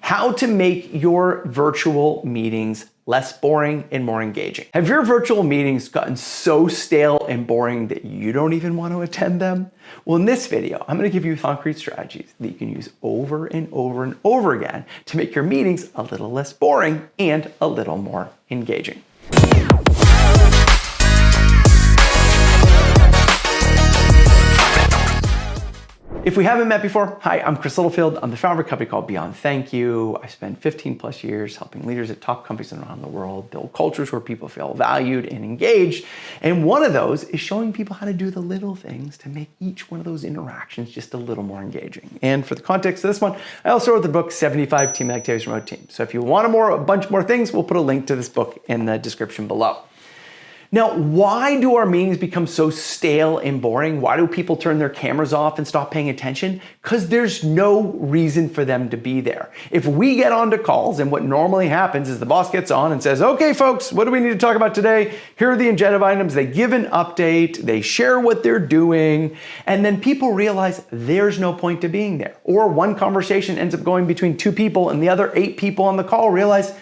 how to make your virtual meetings less boring and more engaging. Have your virtual meetings gotten so stale and boring that you don't even want to attend them? Well, in this video, I'm going to give you concrete strategies that you can use over and over and over again to make your meetings a little less boring and a little more engaging. If we haven't met before, hi, I'm Chris Littlefield. I'm the founder of a company called Beyond Thank You. I spent 15 plus years helping leaders at top companies around the world build cultures where people feel valued and engaged. And one of those is showing people how to do the little things to make each one of those interactions just a little more engaging. And for the context of this one, I also wrote the book 75 Team Activities for Remote Teams. So if you want a bunch more things, we'll put a link to this book in the description below. Now, why do our meetings become so stale and boring? Why do people turn their cameras off and stop paying attention? Because there's no reason for them to be there. If we get onto calls, and what normally happens is the boss gets on and says, okay, folks, what do we need to talk about today? Here are the agenda items. They give an update, they share what they're doing, and then people realize there's no point to being there. Or one conversation ends up going between two people and the other 8 people on the call realize,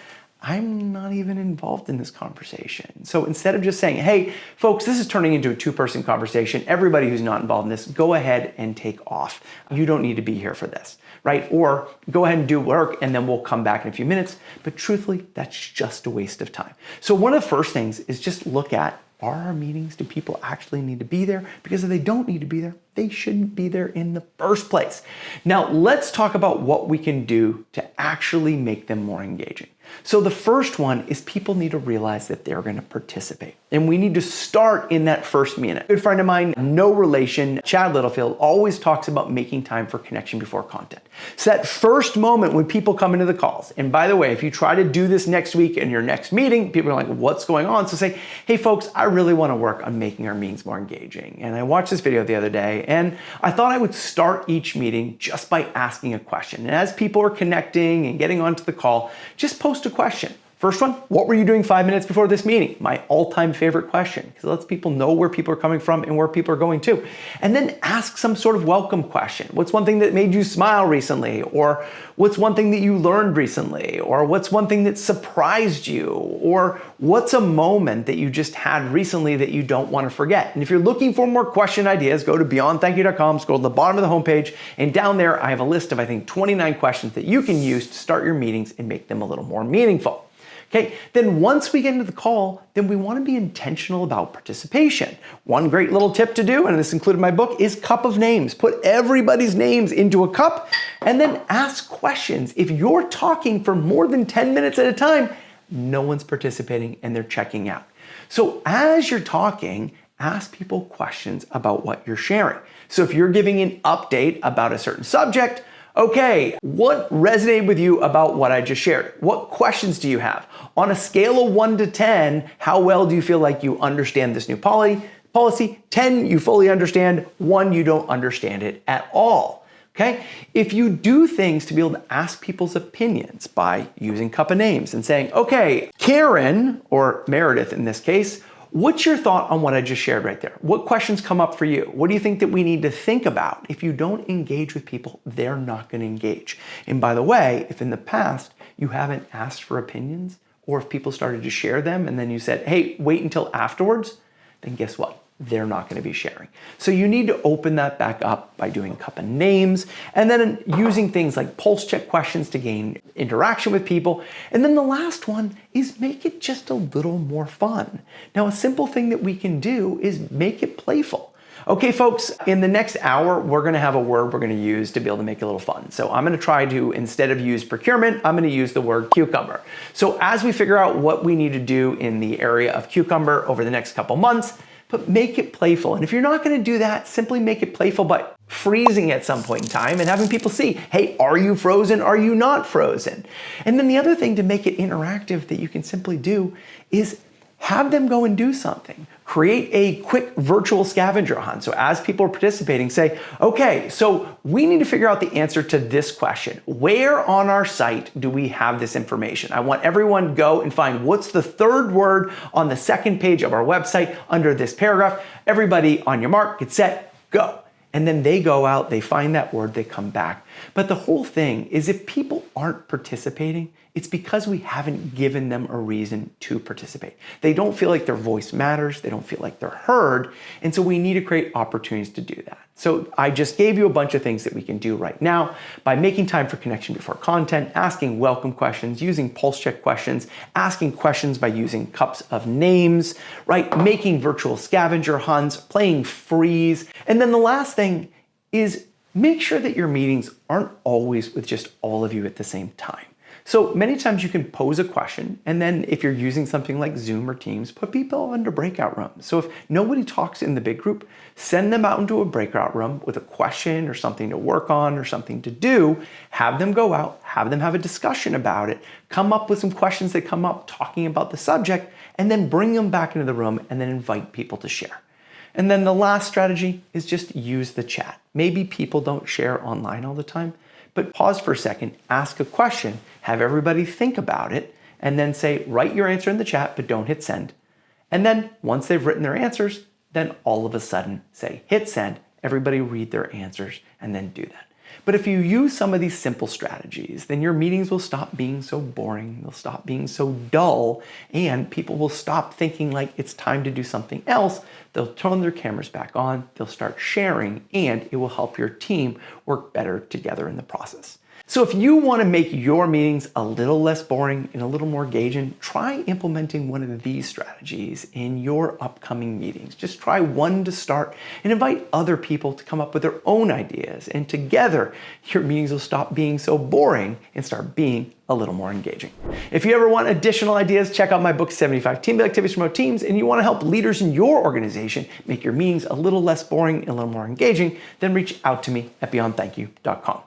I'm not even involved in this conversation. So instead of just saying, hey, folks, this is turning into a 2-person conversation. Everybody who's not involved in this, go ahead and take off. You don't need to be here for this, right? Or go ahead and do work and then we'll come back in a few minutes. But truthfully, that's just a waste of time. So one of the first things is just look at, are our meetings, do people actually need to be there? Because if they don't need to be there, they shouldn't be there in the first place. Now, let's talk about what we can do to actually make them more engaging. So the first one is people need to realize that they're going to participate. And we need to start in that first minute. A good friend of mine, no relation, Chad Littlefield, always talks about making time for connection before content. So that first moment when people come into the calls, and by the way, if you try to do this next week in your next meeting, people are like, what's going on? So say, hey folks, I really want to work on making our meetings more engaging. And I watched this video the other day, and I thought I would start each meeting just by asking a question. And as people are connecting and getting onto the call, just post a question. First one, what were you doing 5 minutes before this meeting? My all-time favorite question, because it lets people know where people are coming from and where people are going to. And then ask some sort of welcome question. What's one thing that made you smile recently? Or what's one thing that you learned recently? Or what's one thing that surprised you? Or what's a moment that you just had recently that you don't want to forget? And if you're looking for more question ideas, go to beyondthankyou.com, scroll to the bottom of the homepage, and down there I have a list of, I think, 29 questions that you can use to start your meetings and make them a little more meaningful. Okay, then once we get into the call, then we want to be intentional about participation. One great little tip to do, and this included in my book, is cup of names. Put everybody's names into a cup and then ask questions. If you're talking for more than 10 minutes at a time, no one's participating and they're checking out. So as you're talking, ask people questions about what you're sharing. So if you're giving an update about a certain subject, okay, what resonated with you about what I just shared? What questions do you have? On a scale of 1 to 10, how well do you feel like you understand this new policy? 10, you fully understand. 1, you don't understand it at all. Okay? If you do things to be able to ask people's opinions by using cup of names and saying, okay, Karen, or Meredith in this case, what's your thought on what I just shared right there? What questions come up for you? What do you think that we need to think about? If you don't engage with people, they're not going to engage. And by the way, if in the past you haven't asked for opinions, or if people started to share them and then you said, hey, wait until afterwards, then guess what? They're not going to be sharing. So you need to open that back up by doing cup of names and then using things like pulse check questions to gain interaction with people. And then the last one is make it just a little more fun. Now, a simple thing that we can do is make it playful. Okay, folks, in the next hour, we're going to have a word we're going to use to be able to make it a little fun. So I'm going to try to, instead of use procurement, I'm going to use the word cucumber. So as we figure out what we need to do in the area of cucumber over the next couple months, but make it playful. And if you're not going to do that, simply make it playful by freezing at some point in time and having people see, hey, are you frozen? Are you not frozen? And then the other thing to make it interactive that you can simply do is have them go and do something. Create a quick virtual scavenger hunt. So as people are participating, say, okay, so we need to figure out the answer to this question. Where on our site do we have this information? I want everyone to go and find what's the 3rd word on the 2nd page of our website under this paragraph. Everybody on your mark, get set, go. and then they go out, they find that word, they come back. But the whole thing is if people aren't participating, it's because we haven't given them a reason to participate. They don't feel like their voice matters, they don't feel like they're heard, and so we need to create opportunities to do that. So I just gave you a bunch of things that we can do right now by making time for connection before content, asking welcome questions, using pulse check questions, asking questions by using cups of names, right? Making virtual scavenger hunts, playing freeze. And then the last thing is make sure that your meetings aren't always with just all of you at the same time. So many times you can pose a question, and then if you're using something like Zoom or Teams, put people into breakout rooms. So if nobody talks in the big group, send them out into a breakout room with a question or something to work on or something to do, have them go out, have them have a discussion about it, come up with some questions that come up talking about the subject, and then bring them back into the room and then invite people to share. And then the last strategy is just use the chat. Maybe people don't share online all the time, but pause for a second, ask a question, have everybody think about it, and then say, write your answer in the chat, but don't hit send. And then once they've written their answers, then all of a sudden say, hit send, everybody read their answers, and then do that. But if you use some of these simple strategies, then your meetings will stop being so boring, they'll stop being so dull, and people will stop thinking like it's time to do something else. They'll turn their cameras back on, they'll start sharing, and it will help your team work better together in the process. So if you want to make your meetings a little less boring and a little more engaging, try implementing one of these strategies in your upcoming meetings. Just try one to start and invite other people to come up with their own ideas. And together, your meetings will stop being so boring and start being a little more engaging. If you ever want additional ideas, check out my book, 75 Team Activities to Promote Teams, and you want to help leaders in your organization make your meetings a little less boring and a little more engaging, then reach out to me at beyondthankyou.com.